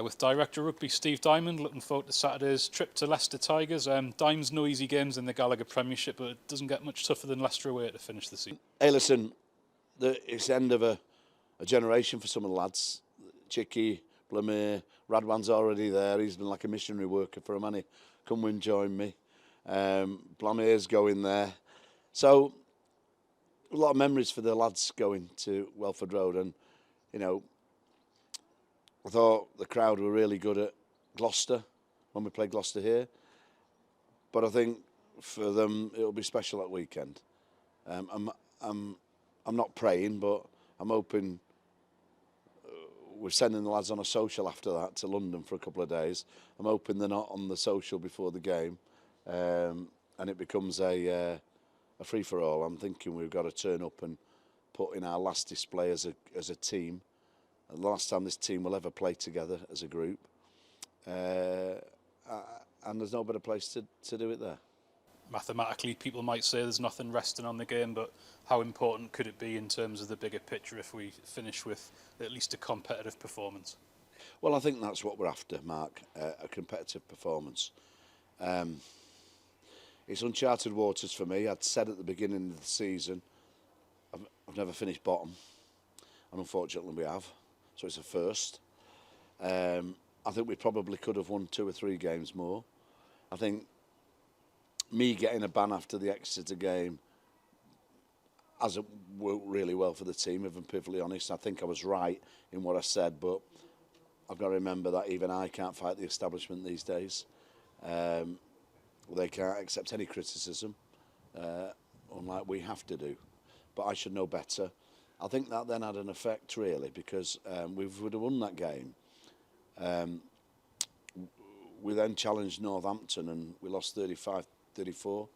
With Director Rugby Steve Diamond, looking forward to Saturday's trip to Leicester Tigers. Dime's no easy games in the Gallagher Premiership, but it doesn't get much tougher than Leicester away to finish the season. Hey, listen, it's the end of a generation for some of the lads. Chicky, Blamir, Radwan's already there. He's been like a missionary worker for a man. Come and join me. Blamir's going there. So, a lot of memories for the lads going to Welford Road. And, you know, I thought the crowd were really good at Gloucester when we played Gloucester here. But I think for them, it'll be special that weekend. I'm not praying, but I'm hoping we're sending the lads on a social after that to London for a couple of days. I'm hoping they're not on the social before the game, and it becomes a free-for-all. I'm thinking we've got to turn up and put in our last display as a team. And the last time this team will ever play together as a group, and there's no better place to do it there. Mathematically, people might say there's nothing resting on the game, but how important could it be in terms of the bigger picture if we finish with at least a competitive performance? Well, I think that's what we're after, Mark, a competitive performance. It's uncharted waters for me. I'd said at the beginning of the season, I've never finished bottom, and unfortunately we have, so it's a first. I think we probably could have won 2 or 3 games more. I think me getting a ban after the Exeter game hasn't worked really well for the team, if I'm perfectly honest. I think I was right in what I said, but I've got to remember that even I can't fight the establishment these days. They can't accept any criticism, unlike we have to do. But I should know better. I think that then had an effect, really, because we would have won that game. We then challenged Northampton and we lost 35-34.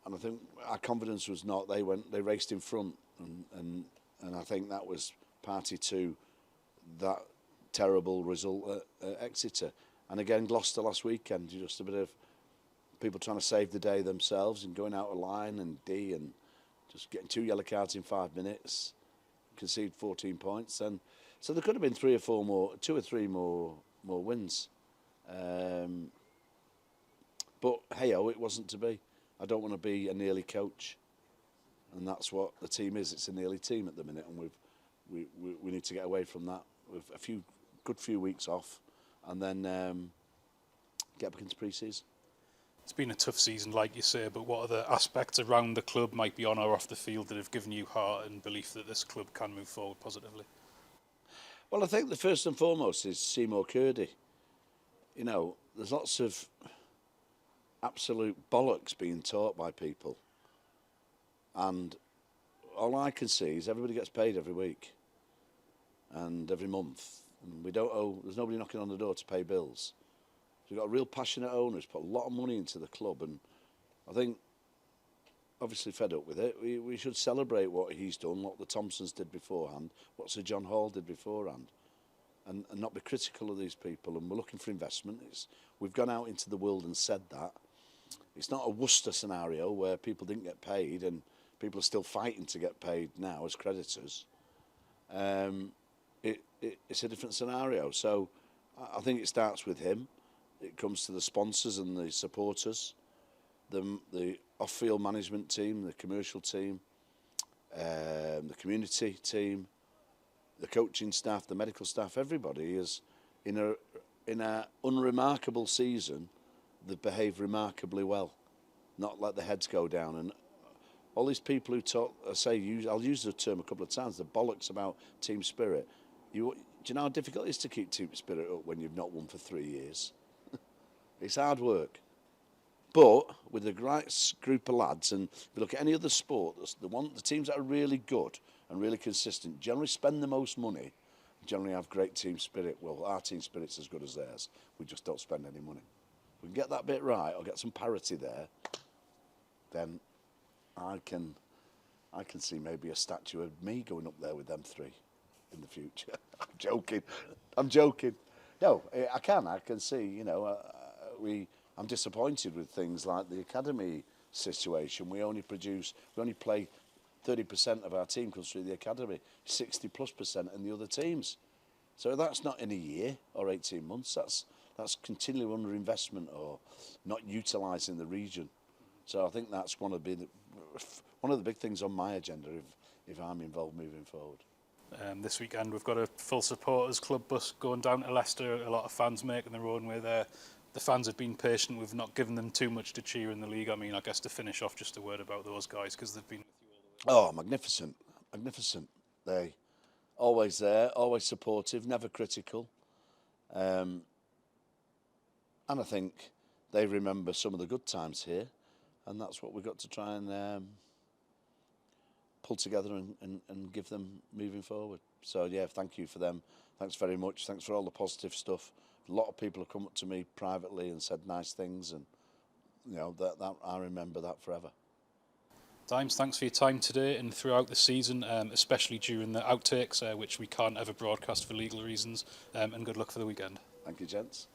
And I think our confidence was not. They raced in front, and I think that was party to that terrible result at Exeter. And again, Gloucester last weekend, just a bit of people trying to save the day themselves and going out of line and just getting 2 yellow cards in 5 minutes, concede 14 points, and so there could have been 2 or 3 more wins. But hey-oh, it wasn't to be. I don't want to be a nearly coach, and that's what the team is. It's a nearly team at the minute, and we need to get away from that with a good few weeks off, and then get back into pre-season. It's been a tough season, like you say, but what other aspects around the club might be on or off the field that have given you heart and belief that this club can move forward positively? Well, I think the first and foremost is Seymour Curdy. You know, there's lots of absolute bollocks being taught by people, and all I can see is everybody gets paid every week and every month, and there's nobody knocking on the door to pay bills. So we've got real passionate owners, put a lot of money into the club, and I think, obviously fed up with it, we should celebrate what he's done, what the Thompsons did beforehand, what Sir John Hall did beforehand, and not be critical of these people. And we're looking for investment. We've gone out into the world and said that. It's not a Worcester scenario where people didn't get paid and people are still fighting to get paid now as creditors. It's a different scenario. So I think it starts with him. It comes to the sponsors and the supporters, the off-field management team, the commercial team, the community team, the coaching staff, the medical staff. Everybody is in a unremarkable season. They behave remarkably well, not let the heads go down. And all these people who talk, I'll use the term a couple of times, the bollocks about team spirit. Do you know how difficult it is to keep team spirit up when you've not won for 3 years? It's hard work. But with the right group of lads, and if you look at any other sport, the teams that are really good and really consistent generally spend the most money, generally have great team spirit. Well, our team spirit's as good as theirs. We just don't spend any money. If we can get that bit right, or get some parity there, then I can see maybe a statue of me going up there with them 3 in the future. I'm joking. No, I can see, you know, I'm disappointed with things like the academy situation. We only play 30% of our team comes through the academy, 60+% in the other teams. So that's not in a year or 18 months. That's continually under investment or not utilising the region. So I think that's one of the big things on my agenda if I'm involved moving forward. This weekend we've got a full supporters club bus going down to Leicester. A lot of fans making their own way there. The fans have been patient. We've not given them too much to cheer in the league. I mean, I guess to finish off, just a word about those guys because they've been with you all the way. Oh, magnificent, magnificent. They always there, always supportive, never critical. And I think they remember some of the good times here, and that's what we've got to try and pull together and give them moving forward. So yeah, thank you for them. Thanks very much. Thanks for all the positive stuff. A lot of people have come up to me privately and said nice things, and that I remember that forever. Dimes, thanks for your time today and throughout the season, especially during the outtakes, which we can't ever broadcast for legal reasons. And good luck for the weekend. Thank you, gents.